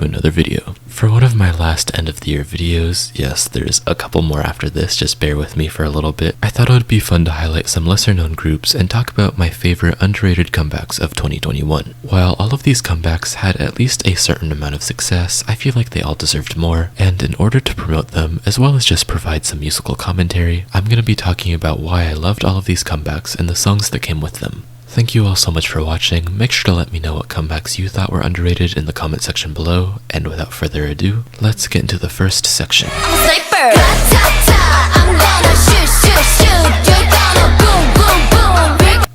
to another video. For one of my last end of the year videos, yes, there's a couple more after this, just bear with me for a little bit, I thought it would be fun to highlight some lesser known groups and talk about my favorite underrated comebacks of 2021. While all of these comebacks had at least a certain amount of success, I feel like they all deserved more, and in order to promote them, as well as just provide some musical commentary, I'm going to be talking about why I loved all of these comebacks and the songs that came with them. Thank you all so much for watching. Make sure to let me know what comebacks you thought were underrated in the comment section below, and without further ado, let's get into the first section.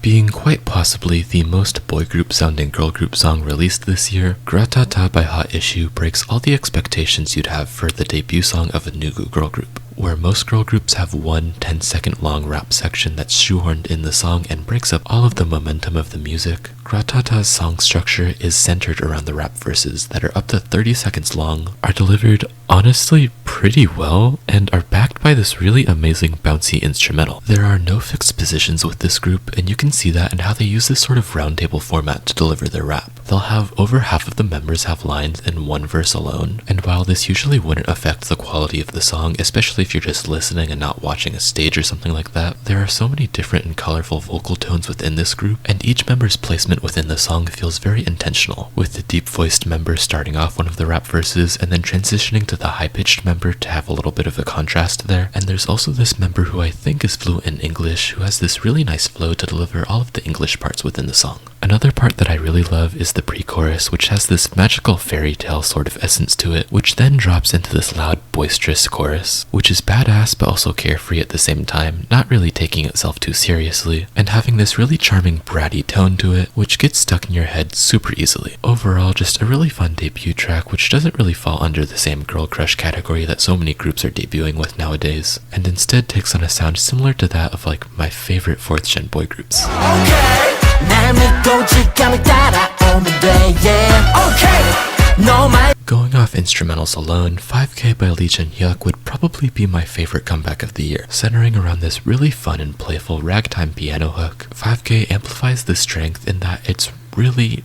Being quite possibly the most boy group sounding girl group song released this year, Gratata by Hot Issue breaks all the expectations you'd have for the debut song of a new girl group. Where most girl groups have one 10-second long rap section that's shoehorned in the song and breaks up all of the momentum of the music, Gratata's song structure is centered around the rap verses that are up to 30 seconds long, are delivered honestly pretty well, and are backed by this really amazing bouncy instrumental. There are no fixed positions with this group, and you can see that in how they use this sort of roundtable format to deliver their rap. They'll have over half of the members have lines in one verse alone, and while this usually wouldn't affect the quality of the song, especially if you're just listening and not watching a stage or something like that, there are so many different and colorful vocal tones within this group, and each member's placement within the song feels very intentional, with the deep-voiced member starting off one of the rap verses and then transitioning to the high-pitched member to have a little bit of a contrast there. And there's also this member who I think is fluent in English, who has this really nice flow to deliver all of the English parts within the song. Another part that I really love is the pre-chorus, which has this magical fairy tale sort of essence to it, which then drops into this loud, boisterous chorus, which is badass but also carefree at the same time, not really taking itself too seriously, and having this really charming bratty tone to it, which gets stuck in your head super easily. Overall, just a really fun debut track, which doesn't really fall under the same girl crush category that so many groups are debuting with nowadays, and instead takes on a sound similar to that of like my favorite 4th gen boy groups. Going off instrumentals alone, 5K by Jin Hyuk would probably be my favorite comeback of the year. Centering around this really fun and playful ragtime piano hook, 5K amplifies the strength in that it's really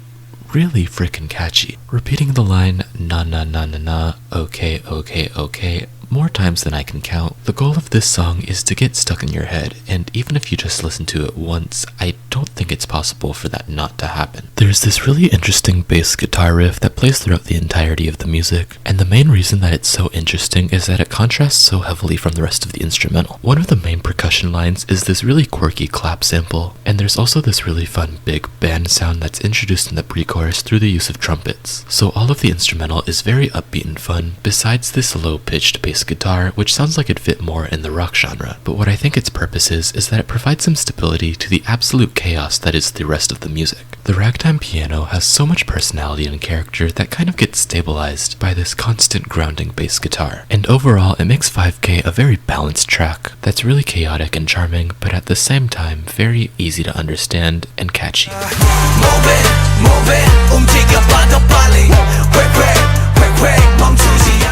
freaking catchy. Repeating the line na na na na na, okay okay okay, more times than I can count. The goal of this song is to get stuck in your head, and even if you just listen to it once, I don't think it's possible for that not to happen. There's this really interesting bass guitar riff that plays throughout the entirety of the music, and the main reason that it's so interesting is that it contrasts so heavily from the rest of the instrumental. One of the main percussion lines is this really quirky clap sample, and there's also this really fun big band sound that's introduced in the pre-chorus through the use of trumpets. So all of the instrumental is very upbeat and fun, besides this low-pitched bass guitar, which sounds like it'd fit more in the rock genre. But what I think its purpose is that it provides some stability to the absolute chaos that is the rest of the music. The ragtime piano has so much personality and character that kind of gets stabilized by this constant grounding bass guitar. And overall, it makes 5K a very balanced track that's really chaotic and charming, but at the same time, very easy to understand and catchy.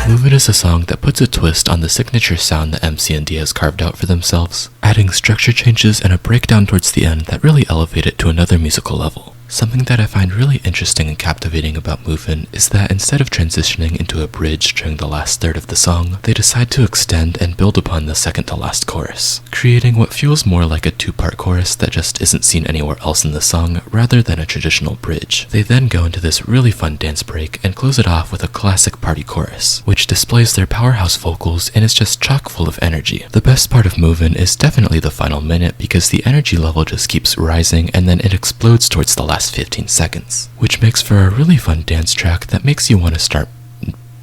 Move It is a song that puts a twist on the signature sound that MCND has carved out for themselves, adding structure changes and a breakdown towards the end that really elevate it to another musical level. Something that I find really interesting and captivating about Move It is that instead of transitioning into a bridge during the last third of the song, they decide to extend and build upon the second to last chorus, creating what feels more like a two-part chorus that just isn't seen anywhere else in the song rather than a traditional bridge. They then go into this really fun dance break and close it off with a classic party chorus, which displays their powerhouse vocals and is just chock full of energy. The best part of Move It is definitely the final minute because the energy level just keeps rising and then it explodes towards the last 15 seconds, which makes for a really fun dance track that makes you want to start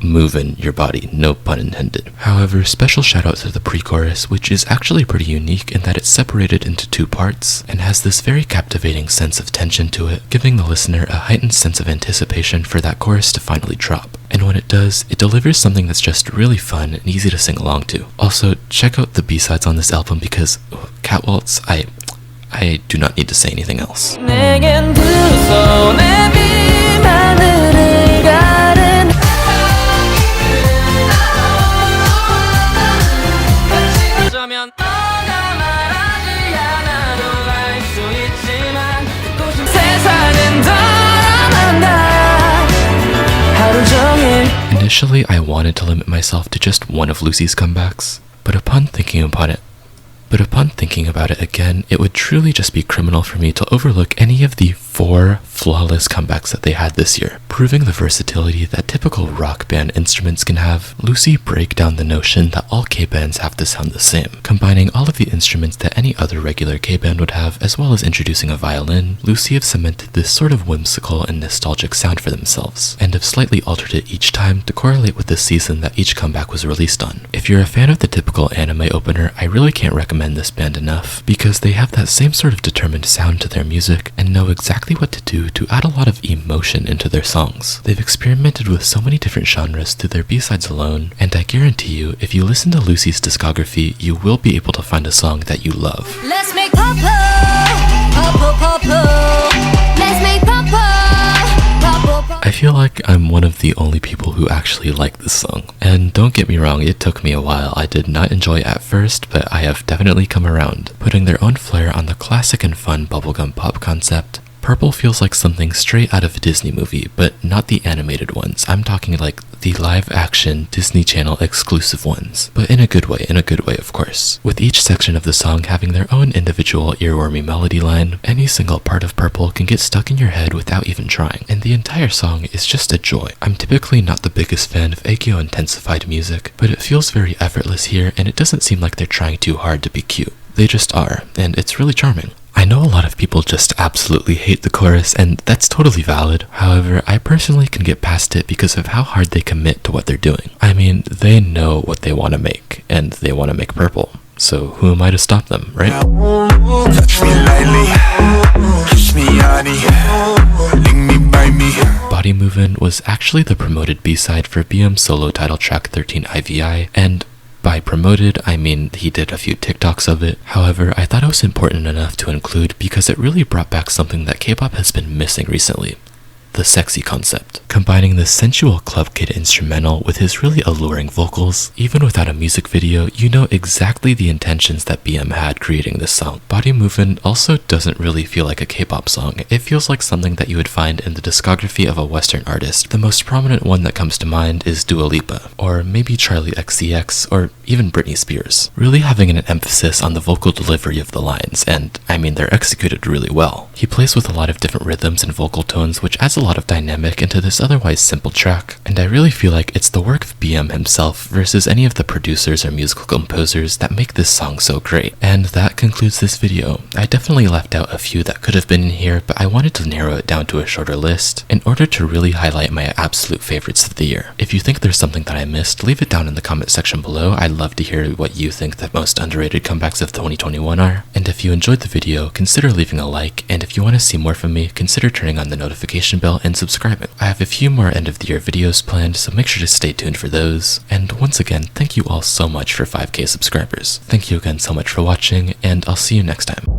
moving your body, no pun intended. However, special shout out to the pre-chorus, which is actually pretty unique in that it's separated into two parts and has this very captivating sense of tension to it, giving the listener a heightened sense of anticipation for that chorus to finally drop. And when it does, it delivers something that's just really fun and easy to sing along to. Also, check out the B-sides on this album because Cat Waltz, I do not need to say anything else. Initially, I wanted to limit myself to just one of Lucy's comebacks, but upon thinking about it again, it would truly just be criminal for me to overlook any of the 4 flawless comebacks that they had this year. Proving the versatility that typical rock band instruments can have, Lucy break down the notion that all K-bands have to sound the same. Combining all of the instruments that any other regular K-band would have, as well as introducing a violin, Lucy have cemented this sort of whimsical and nostalgic sound for themselves, and have slightly altered it each time to correlate with the season that each comeback was released on. If you're a fan of the typical anime opener, I really can't recommend this band enough, because they have that same sort of determined sound to their music, and know exactly what to do to add a lot of emotion into their songs. They've experimented with so many different genres through their B-sides alone, and I guarantee you, if you listen to Lucy's discography, you will be able to find a song that you love. Let's make purple, purple, purple. Let's make purple, purple, purple. I feel like I'm one of the only people who actually like this song. And don't get me wrong, it took me a while. I did not enjoy it at first, but I have definitely come around. Putting their own flair on the classic and fun bubblegum pop concept, Purple feels like something straight out of a Disney movie, but not the animated ones. I'm talking like the live-action Disney Channel exclusive ones, but in a good way, of course. With each section of the song having their own individual earwormy melody line, any single part of Purple can get stuck in your head without even trying, and the entire song is just a joy. I'm typically not the biggest fan of Aegyo intensified music, but it feels very effortless here, and it doesn't seem like they're trying too hard to be cute. They just are, and it's really charming. I know a lot of people just absolutely hate the chorus, and that's totally valid. However, I personally can get past it because of how hard they commit to what they're doing. I mean, they know what they want to make, and they want to make Purple. So who am I to stop them, right? Touch me lightly, kiss me honey, lick me by me. Body Movin' was actually the promoted B-side for BM's solo title track 13 IVI, and by promoted, I mean he did a few TikToks of it. However, I thought it was important enough to include because it really brought back something that K-pop has been missing recently. The sexy concept. Combining the sensual club kid instrumental with his really alluring vocals, even without a music video, you know exactly the intentions that BM had creating this song. Body Movin' also doesn't really feel like a K-pop song. It feels like something that you would find in the discography of a Western artist. The most prominent one that comes to mind is Dua Lipa, or maybe Charli XCX, or even Britney Spears. Really having an emphasis on the vocal delivery of the lines, and I mean they're executed really well. He plays with a lot of different rhythms and vocal tones, which adds a lot of dynamic into this otherwise simple track, and I really feel like it's the work of BM himself versus any of the producers or musical composers that make this song so great. And that concludes this video. I definitely left out a few that could have been in here, but I wanted to narrow it down to a shorter list in order to really highlight my absolute favorites of the year. If you think there's something that I missed, leave it down in the comment section below. I'd love to hear what you think the most underrated comebacks of 2021 are. And if you enjoyed the video, consider leaving a like, and if you want to see more from me, consider turning on the notification bell and subscribing. I have a few more end of the year videos planned, so make sure to stay tuned for those. And once again, thank you all so much for 5K subscribers. Thank you again so much for watching, and I'll see you next time.